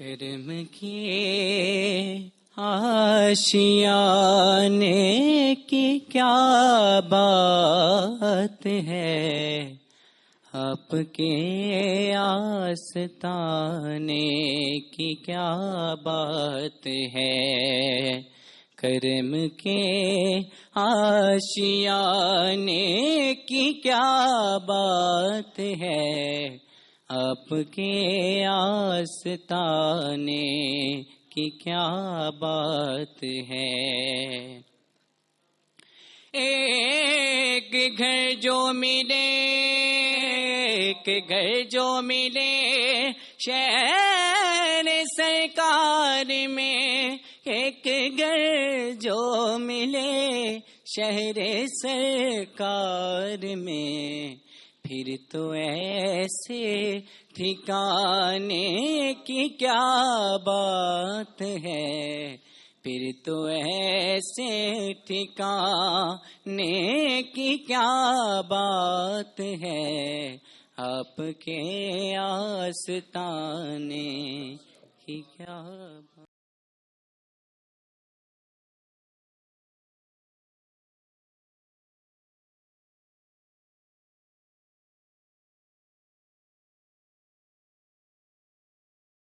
کرم کے آشیانے کی کیا بات ہے، آپ کے آستانے کی کیا بات ہے۔ کرم کے آشیانے کی کیا بات ہے، آپ کے آستانے کی کیا بات ہے۔ ایک گھر جو ملے، ایک گھر جو ملے شہر سرکار میں، ایک گھر جو ملے شہر سرکار میں، پھر تو ایسے ٹھکانے کی کیا بات ہے، پھر تو ایسے ٹھکانے کی کیا بات ہے، آپ کے آستانے کی کیا بات